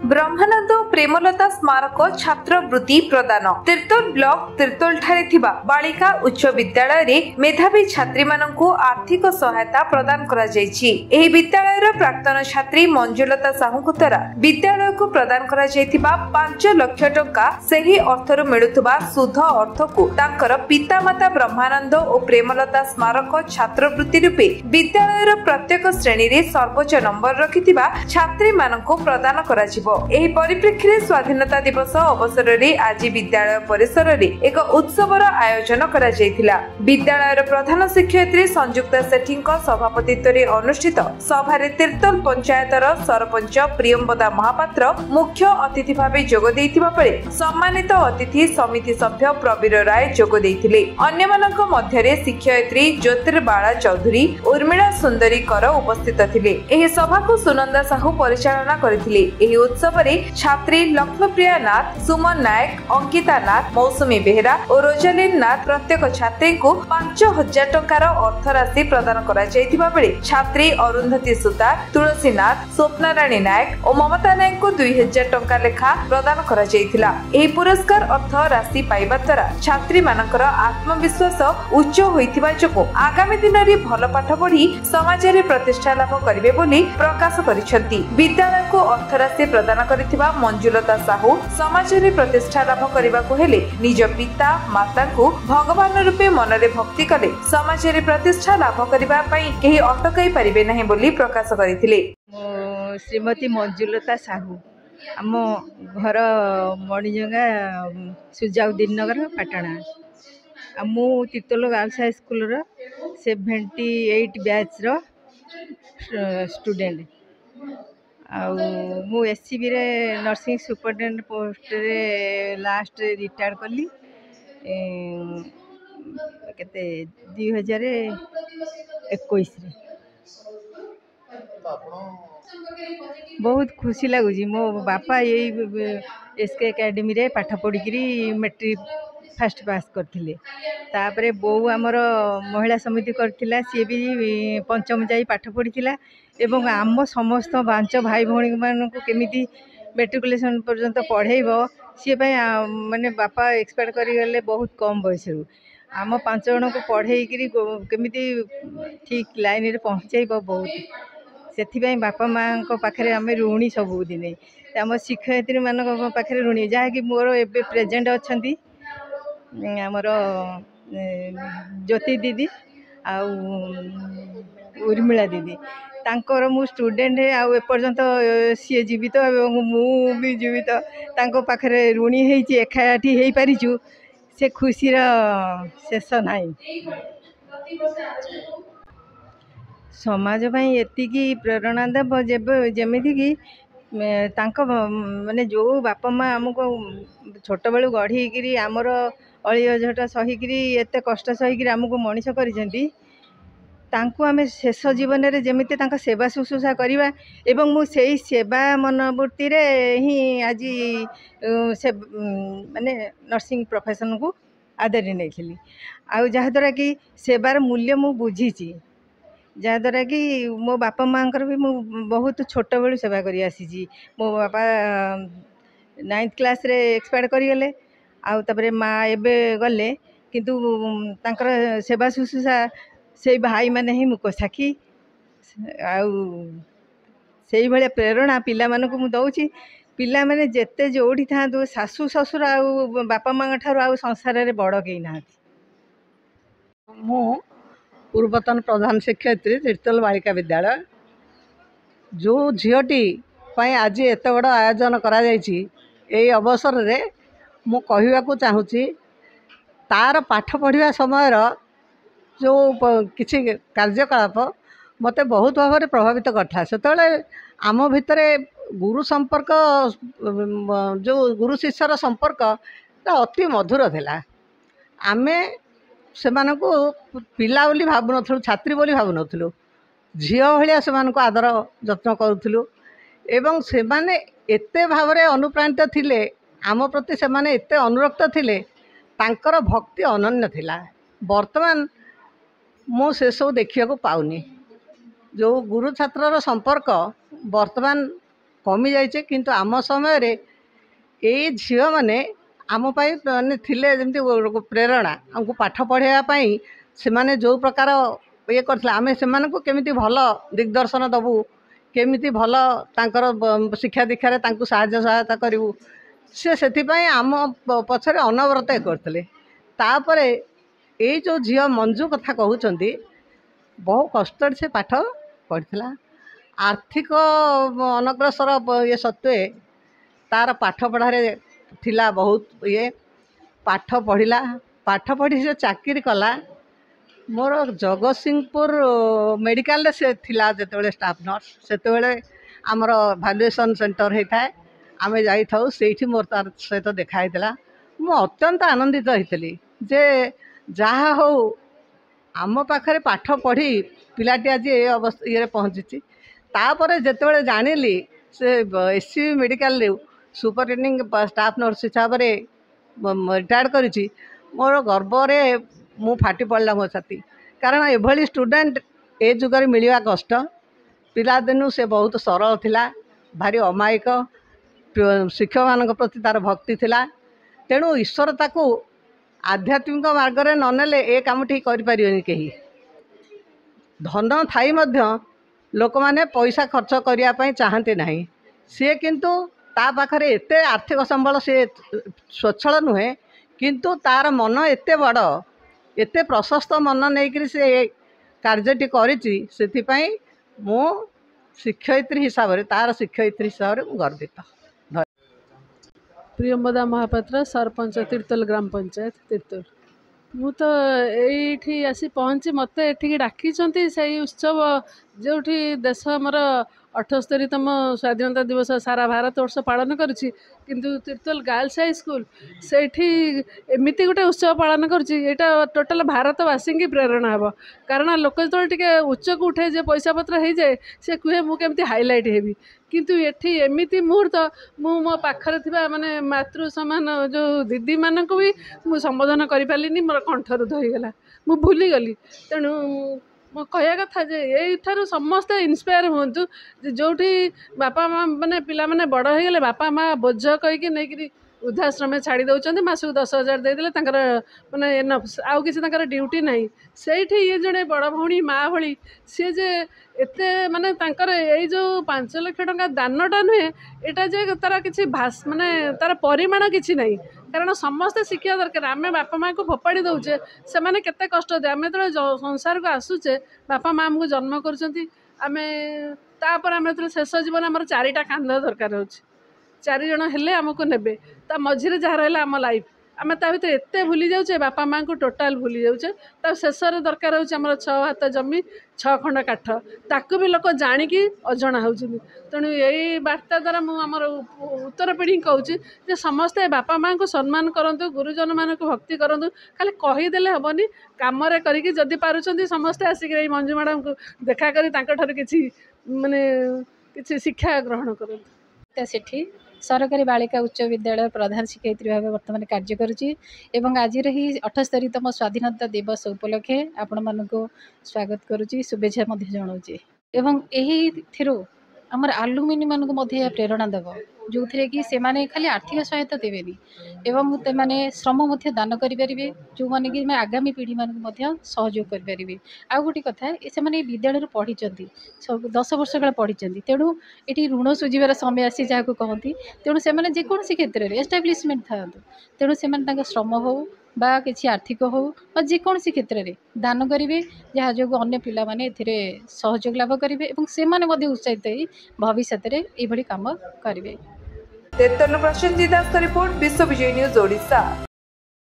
ब्रह्मानंद प्रेमलता स्मारक छात्रवृत्ति प्रदान तिर्तोल ब्लॉक तिर्तोल ठारे थिबा बालिका उच्च विद्यालय रे मेधावी छात्री माननकु आर्थिक सहायता प्रदान करा जायछि। एही विद्यालयर प्राक्तन छात्री मंजुलता साहू द्वारा विद्यालय को प्रदान करा जायथिबा 5 लाख टंका सेही अर्थरु मिलुतबा सुध अर्थकु तांकर पितामाता ब्रह्मानंद और प्रेमलता स्मारक छात्रवृत्ति रूपे विद्यालयर प्रत्येक श्रेणी रे सर्वोच्च नंबर रखिथिबा छात्री माननकु प्रदान करा जिवो। एही परिप्रेक्षी स्वाधीनता दिवस अवसर में आज विद्यालय परिसर में एक उत्सवर आयोजन करा जायतिला। विद्यालयर प्रधान शिक्षयित्री संयुक्ता सेठी सभापतित्व में अनुष्ठित सभारे तिर्तोल पंचायतर सरपंच प्रियंवदा महापात्र मुख्य अतिथि भाव जोग देइथिबा परे सम्मानित अतिथि समिति सभ्य प्रवीर राय जोग देइथिले। अन्यमानक मध्यरे शिक्षयित्री ज्योतिर्बाला चौधरी उर्मिला सुंदरी कर उपस्थित थिले। एही सभा को सुनंदा साहू परिचालना करथिले। एही उत्सव छात्री लक्ष्मीप्रिया नाथ, सुमन नायक, अंकिता नाथ, मौसुमी बेहरा और रोजालिन नाथ प्रत्येक छात्री को 5,000 टंकार अर्थ राशि प्रदान करा जायतिबा बेले छात्री अरुंधति सुतार, तुलसी नाथ, स्वप्नाराणी नायक और ममता नायक को 2,000 टंका लेखा प्रदान करा जायतिला। एही पुरस्कार अर्थ राशि पाइबा द्वारा छात्री मानकर आत्मविश्वास उच्च होइतिबा जोगु आगामी दिन रे भल पाठ पढ़ी समाज रे प्रतिष्ठा लाभ करिवे बोली प्रकाश करिसेंती। विद्यालय को अर्थ राशि प्रदान करिथिबा मंजुलता साहू समाज रे प्रतिष्ठा लाभ करबाकू हेले निज पिता माता को भगवान रूपे मनरे भक्ति कले समाज रे प्रतिष्ठा लाभ करबा पई केही अटकाई परिबे नाही बोली प्रकाश करिथिले। श्रीमती मंजुलता साहू आम घर मणिजंगा सुजाउद्दीन नगर पाटणा मु तिर्तोल गर्ल्स हाई स्कूल रो 78 बैच रो स्टूडेंट मु एससीबी रे नर्सिंग सुपरटेंडेंट पोस्ट रे लास्ट रिटायर कली केते 2021 रे। बहुत खुशी लगुच मो बापा यही एसके एकेडमी रे पाठ पढ़ी मैट्रिक फास्ट पास करथिले। तापरे बो आमर महिला समिति करथिला सी भी पंचम जाई पाठ पढ़ीथिला एवं आम समस्त 5 भाई भौणी मानक केमिति मेट्रिकुलेशन पर्यंत पढ़ेब सी माने बापा एक्सपेक्ट करिगले बहुत कम बयस आम 5 जन को पढ़े केमिति ठीक लाइन रे पहुँचेब बहुत से बापा माँ पाखे आम ऋणी सबुदिन आम शिक्षयित्री मान पाखे ऋणी जहाँकि मोर एबे प्रेजेंट अच्छा आमर ज्योति दीदी आ उर्मिला दीदी तांकर मु स्टूडेंट आपर्यंत सी जीवित मु भी जीवित तांको पाखरे ऋणी होइछि एकाठी हो पारिछु से खुशीर शेष नाई। समाज भाई एतिकी प्रेरणा देव जेमिति कि तांको माने जो बापा माँ आमको छोट बेलू गढ़ी आमर अली अझट सहीकि एत कष्ट सहीकि आमको मनीष करिसेंती तांको आमे शेष जीवन रे जेमिति तांका सेवा शुश्रूषा करिबा एवं मु सेही सेवा मनोवृत्ति रे ही आज से माने नर्सिंग प्रोफेशन को आदरी नेथिली आ जहा द्वारा कि सेवार मूल्य मु बुझीची जहाँद्वारा कि मो बापा माँ भी मु बहुत छोट बेलू सेवा करी आसी। मो बापा 9th क्लास रे एक्सपायर करिगले आउे माँ एबे गले किंतु तांकर सेवा शुश्रूषा से भाई माने ही मुक साखी आई भाया प्रेरणा पिला मानक मु दउची पिला माने जेते जोड़ी था सासू ससुर आ बापा माँ ठार आ संसार रे बड़ कई ना। मु पूर्वतन प्रधान शिक्षयित्री तिर्तोल बालिका विद्यालय जो झीटी आज एत बड़ आयोजन करा अवसर रे मु कहवाकू चाहूँगी तार पाठ पढ़िया समय जो किसी कार्यकलाप मते बहुत भाव में प्रभावित करता से आम भितर गुरु संपर्क जो गुरु शिष्यर संपर्क अति मधुर थिला। आमे से पिला बोली भावु नथलु छात्री बोली भावु नथलु झियो भलिया से आदर जत्न करूथलु एवं से माने एते भाव में अनुप्राणित थिले आम प्रति से माने एते अनुरक्त थिले तांकर भक्ति अनन्य थिला। वर्तमान मु से सब देखा पाऊनी जो गुरु छात्र संपर्क वर्तमान कमी जाइए किंतु आम समय ये झील मैंने आम माने थिले जमती प्रेरणा आमको पाठ पढ़ाई से माने जो प्रकार ये करथिले आमे सेमान को केमिति भल दिग्दर्शन दबु केमिति भल तांकर शिक्षा दीक्षा रे तांको साहाय्य सहायता करिवु से आम पछरे अनवरत करथिले। तापरे ये जो झील मंजू कथा कहउचंती बहु कष्ट से पाठ पढ़िथिला आर्थिक अनग्रसर ये सत्वे तार पाठ पढ़ारे थिला बहुत ये पाठ पढ़िला पाठ पढ़ी से चाकरी कला मोर जगतसिंहपुर मेडिकल से थिला जेतेबेले स्टाफ नर्स सेतेबेले आमर भैल्युएसन सेंटर होता है आमे जाई थाउ सेठी मोर तार सहित देखा होता मु अत्यंत आनंदित होइतली जे जहा हो आम पाखरे पाठ पढ़ी पिलाटी आज ये अवस्था ये पहुँची तापर जेतेबेले जानिली से एससीबी मेडिकल रे सुपरिटेंडिंग स्टाफ नर्स हिसाब से रिटायर्ड करी मोर गर्व रे मु फाटी पड़ला मो छाती कारण एभली स्टूडेंट ए जुगर मिलवा कष्ट पिलादिनु से बहुत सरल थिला भारी अमायिक शिक्षक मान प्रति तार भक्ति थिला तेणु ईश्वर ताकू आध्यात्मिक मार्ग रे ननेले ए कामटी करि परिबेनी केही धन थाई मध्य लोक माने पैसा खर्च करिया पई चाहते नहीं सी किंतु ता पाखरे एते आर्थिक संबल से स्वच्छल नुहे किंतु तार मन एते बड़ एते प्रशस्त मन नहीं से कार्यटी करिछि सेथिपई मो शिक्षयित्री हिसाब से तार शिक्षयित्री हिसाब से गर्वित। प्रियंवदा महापात्र सरपंच तीर्तोल ग्राम पंचायत तीर्तोल मु तो ये आसी पहुँची मत एठिक डाकी से उत्सव जो देश आमर 78तम स्वाधीनता दिवस सारा भारत वर्ष पालन करुच्ची किंतु तीर्तोल गर्ल्स हाई स्कूल से एमती गोटे उत्सव पालन करुच्चा टोटाल भारतवासी की प्रेरणा हे कारण लोक जो टे उच्च को उठे जे पैसा पत्र हो जाए से कहे मुझे हाइलाइट हेबी किंतु एठी एमती मुहूर्त मो पाखरे थिबा माने मातृ समान जो दीदी मानक भी मु संबोधन करि पालिनी मोर कंठरुध होइगला मु भूली गली तेणु मो कहया कथा जे एठारु समस्ते इंस्पायर होंतु जो बापा माँ माने पिला माने बड़ हो गले बापा माँ बोझ कहीकि नहीं वृद्धाश्रम छाड़ी दौरान मासक 10,000 देदेले माने आउ किसी ड्यूटी नहीं से ये जड़े बड़ भौणी माँ भली सी जे एते माने यही जो 5 लाख टंका दानटा नुहे यहाँ जे तार किसी भाष माने तार परिमाण किसी नहीं कारण समस्ते शिक्षा दरकार आम बापा माँ को फोपाड़ी दौचे से मैंने केते कष्ट दे आम जो संसार को आसुचे बापा माँ आमको जन्म कर शेष जीवन आम 4टा कांध दरकार हो 4 जन हेले आमको नेबे ता मझिरे जहाँ रहा आम लाइफ आम ता भीतर एते भूली जाऊे बापा माँ को टोटाल भूली जाऊे ता शेष दरकार होमर 6 हाथ जमी 6 खंड काठ ताकू भी लोक जाणिकी अजणा होउछिन तेणु यही वार्ता द्वारा मुझे उत्तर पीढ़ी कहूँ समस्ते बापा माँ को सम्मान करूँ गुरुजन मान को भक्ति करूँ खाली कहीदेले हेनी कम करी जदि पारुछंती समस्ते आसिक मंजू मैडम को देखा करी किसी माने किसी शिक्षा ग्रहण करूँ सेठी सरकारी बालिका उच्च विद्यालय प्रधान शिक्षयित्री भाव बर्तमान कार्य करुच्ची एवं आज ही 78तम स्वाधीनता दिवस उपलक्षे आपण मानक स्वागत करुच्ची शुभेच्छा जनाऊँगी एवं यही आमर आलुमिनी मानक प्रेरणा देव जो थे कि से माने खाली आर्थिक सहायता देवेनि एवं तेमाने श्रम दान करें जो मैंने कि आगामी पीढ़ी मानक सहयोग करें आउ गोटे कथा से विद्यालय पढ़ी 10 वर्ष काल पढ़ी तेणु ये ऋण सुझार समय आसी जहाँ कहती तेणु से जेकोसी क्षेत्र में एस्टाब्लीशमेंट था तेणु से श्रम हो बा किसी आर्थिक हो जेकोसी क्षेत्र में दान करेंगे जहाँ जो अन्य पिला माने एथिरे सहयोग लाभ करेंगे और से उत्साहित भविष्य में ये काम करेंगे। तेतन प्रशांत दास रिपोर्ट विश्व विजय न्यूज ओडिशा।